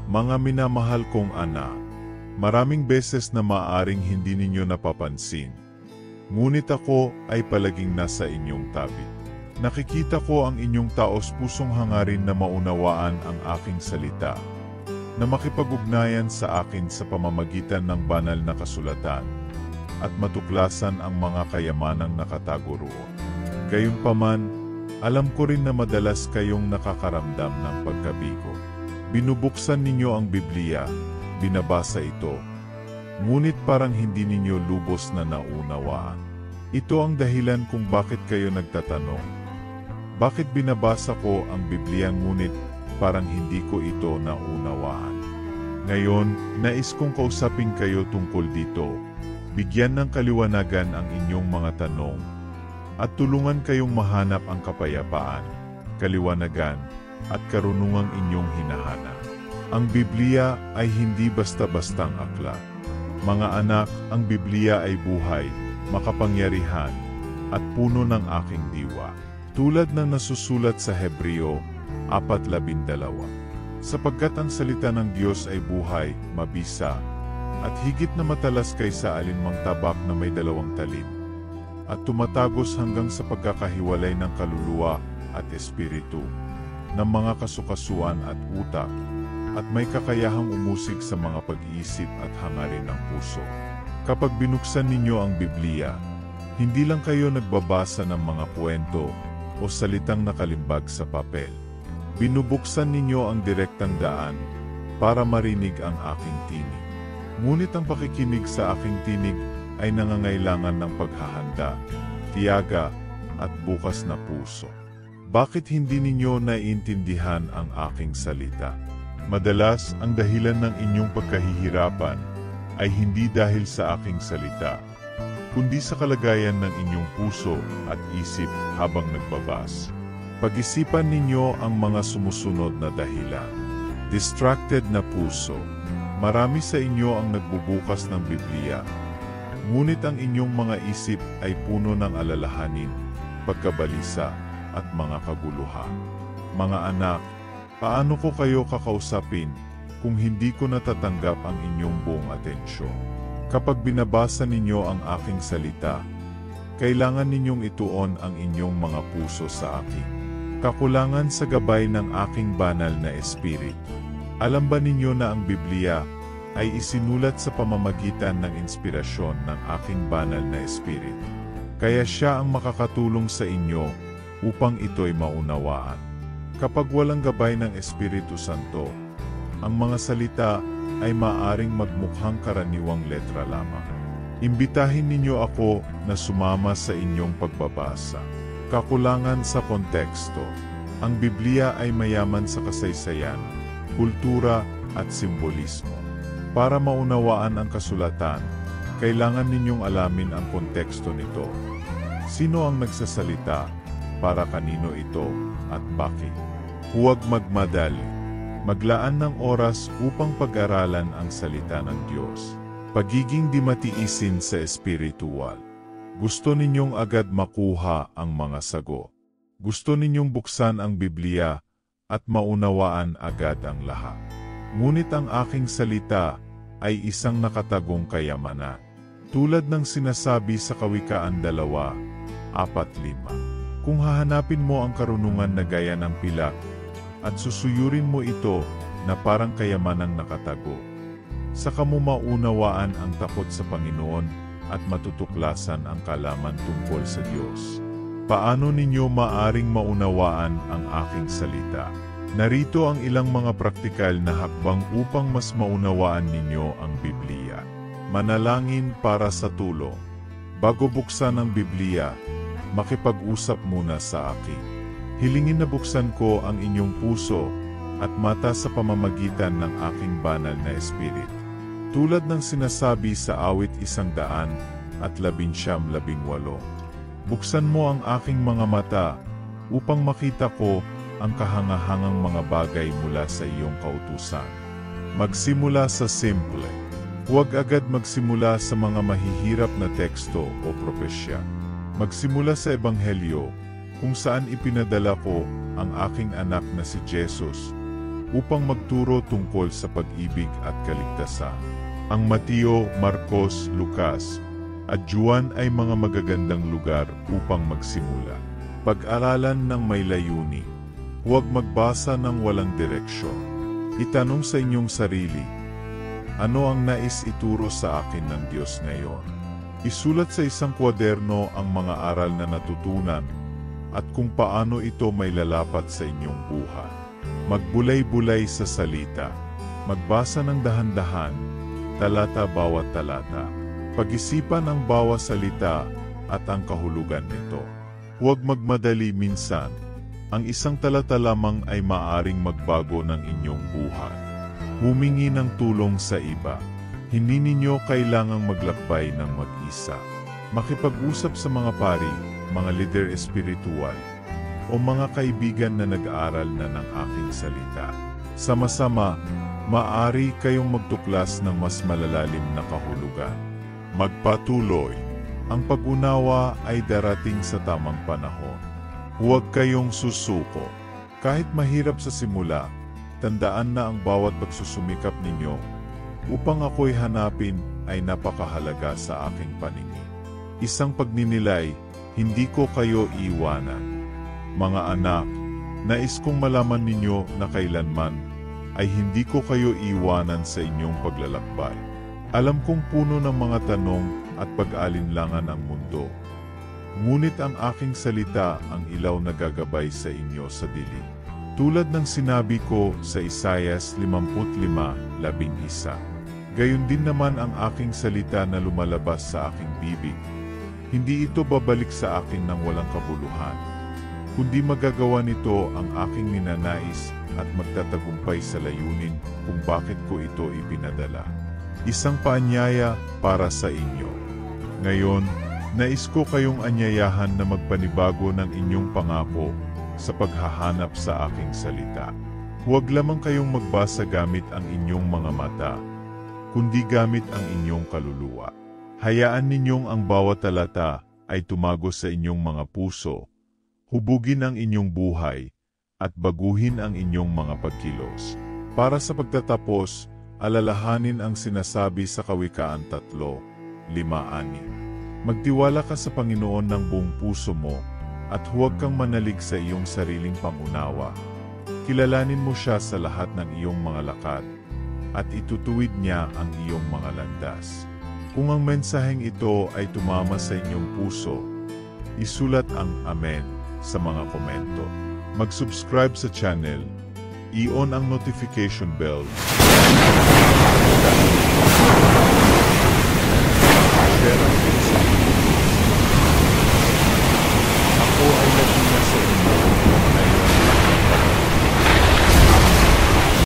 Mga minamahal kong anak, maraming beses na maaaring hindi ninyo napapansin. Ngunit ako ay palaging nasa inyong tabi. Nakikita ko ang inyong taos-pusong hangarin na maunawaan ang aking salita, na makipag-ugnayan sa akin sa pamamagitan ng banal na kasulatan, at matuklasan ang mga kayamanang nakatago roon. Gayunpaman, alam ko rin na madalas kayong nakakaramdam ng pagkabigo. Binubuksan ninyo ang Biblia, binabasa ito, ngunit parang hindi ninyo lubos na naunawaan. Ito ang dahilan kung bakit kayo nagtatanong, bakit binabasa ko ang Biblia ngunit parang hindi ko ito naunawaan? Ngayon, nais kong kausapin kayo tungkol dito, bigyan ng kaliwanagan ang inyong mga tanong, at tulungan kayong mahanap ang kapayapaan, kaliwanagan, at karunungang inyong hinahanap. Ang Biblia ay hindi basta-bastang aklat. Mga anak, ang Biblia ay buhay, makapangyarihan, at puno ng aking diwa. Tulad ng nasusulat sa Hebreo 4:12. Sapagkat ang salita ng Diyos ay buhay, mabisa, at higit na matalas kaysa alinmang tabak na may 2 talim, at tumatagos hanggang sa pagkakahiwalay ng kaluluwa at espiritu, ng mga kasukasuan at utak, at may kakayahang umusig sa mga pag-iisip at hangarin ng puso. Kapag binuksan ninyo ang Biblia, hindi lang kayo nagbabasa ng mga kwento o salitang nakalimbag sa papel. Binubuksan ninyo ang direktang daan para marinig ang aking tinig. Ngunit ang pakikinig sa aking tinig ay nangangailangan ng paghahanda, tiyaga, at bukas na puso. Bakit hindi ninyo naiintindihan ang aking salita? Madalas, ang dahilan ng inyong pagkahihirapan ay hindi dahil sa aking salita, kundi sa kalagayan ng inyong puso at isip habang nagbabasa. Pag-isipan ninyo ang mga sumusunod na dahilan. Distracted na puso. Marami sa inyo ang nagbubukas ng Biblia, ngunit ang inyong mga isip ay puno ng alalahanin, pagkabalisa, at mga kaguluhan. Mga anak, paano ko kayo kakausapin kung hindi ko natatanggap ang inyong buong atensyon? Kapag binabasa ninyo ang aking salita, kailangan ninyong ituon ang inyong mga puso sa akin. Kakulangan sa gabay ng aking banal na espiritu. Alam ba ninyo na ang Biblia ay isinulat sa pamamagitan ng inspirasyon ng aking banal na espiritu? Kaya siya ang makakatulong sa inyo upang ito'y maunawaan. Kapag walang gabay ng Espiritu Santo, ang mga salita ay maaring magmukhang karaniwang letra lamang. Imbitahin ninyo ako na sumama sa inyong pagbabasa. Kakulangan sa konteksto. Ang Biblia ay mayaman sa kasaysayan, kultura, at simbolismo. Para maunawaan ang kasulatan, kailangan ninyong alamin ang konteksto nito. Sino ang nagsasalita, para kanino ito, at bakit? Huwag magmadali. Maglaan ng oras upang pag-aralan ang salita ng Diyos. Pagiging di matiisin sa espiritual. Gusto ninyong agad makuha ang mga sagot. Gusto ninyong buksan ang Biblia at maunawaan agad ang lahat. Ngunit ang aking salita ay isang nakatagong kayamanan. Tulad ng sinasabi sa Kawikaan 2:4-5. Kung hahanapin mo ang karunungan na gaya ng pilak, at susuyurin mo ito na parang kayamanang nakatago, saka mo maunawaan ang takot sa Panginoon at matutuklasan ang kaalaman tungkol sa Diyos. Paano ninyo maaring maunawaan ang aking salita? Narito ang ilang mga praktikal na hakbang upang mas maunawaan ninyo ang Biblia. Manalangin para sa tulong. Bago buksan ang Biblia, makipag-usap muna sa akin. Hilingin na buksan ko ang inyong puso at mata sa pamamagitan ng aking banal na espiritu. Tulad ng sinasabi sa awit 119:18. Buksan mo ang aking mga mata upang makita ko ang kahangahangang mga bagay mula sa iyong kautusan. Magsimula sa simple. Huwag agad magsimula sa mga mahihirap na teksto o propesya. Magsimula sa Ebanghelyo, kung saan ipinadala ko ang aking anak na si Jesus, upang magturo tungkol sa pag-ibig at kaligtasan. Ang Mateo, Marcos, Lucas, at Juan ay mga magagandang lugar upang magsimula. Pag-aralan ng may layunin. Huwag magbasa ng walang direksyon. Itanong sa inyong sarili, ano ang nais ituro sa akin ng Diyos ngayon? Isulat sa isang kwaderno ang mga aral na natutunan at kung paano ito may lalapat sa inyong buhay. Magbulay-bulay sa salita. Magbasa ng dahan-dahan, talata bawat talata. Pag-isipan ang bawat salita at ang kahulugan nito. Huwag magmadali minsan. Ang isang talata lamang ay maaring magbago ng inyong buhay. Humingi ng tulong sa iba. Hindi ninyo kailangang maglakbay ng mag-isa. Makipag-usap sa mga pari, mga lider espiritual, o mga kaibigan na nag-aaral na ng aking salita. Sama-sama, maaari kayong magtuklas ng mas malalalim na kahulugan. Magpatuloy. Ang pag-unawa ay darating sa tamang panahon. Huwag kayong susuko. Kahit mahirap sa simula, tandaan na ang bawat pagsusumikap ninyo upang ako'y hanapin ay napakahalaga sa aking paningin. Isang pagninilay, hindi ko kayo iwanan. Mga anak, nais kong malaman ninyo na kailanman ay hindi ko kayo iwanan sa inyong paglalakbay. Alam kong puno ng mga tanong at pag-alinlangan ang mundo. Ngunit ang aking salita ang ilaw na gagabay sa inyo sa dilim. Tulad ng sinabi ko sa Isaias 55:11. Gayon din naman ang aking salita na lumalabas sa aking bibig. Hindi ito babalik sa akin ng walang kabuluhan, kundi magagawa nito ang aking ninanais at magtatagumpay sa layunin kung bakit ko ito ipinadala. Isang paanyaya para sa inyo. Ngayon, nais ko kayong anyayahan na magpanibago ng inyong pangako sa paghahanap sa aking salita. Huwag lamang kayong magbasa gamit ang inyong mga mata, kundi gamit ang inyong kaluluwa. Hayaan ninyong ang bawat talata ay tumago sa inyong mga puso, hubugin ang inyong buhay, at baguhin ang inyong mga pagkilos. Para sa pagtatapos, alalahanin ang sinasabi sa Kawikaan 3:5-6. Magtiwala ka sa Panginoon ng buong puso mo, at huwag kang manalig sa iyong sariling pangunawa. Kilalanin mo siya sa lahat ng iyong mga lakad, at itutuwid niya ang iyong mga landas. Kung ang mensaheng ito ay tumama sa inyong puso, isulat ang Amen sa mga komento. Mag-subscribe sa channel, i-on ang notification bell,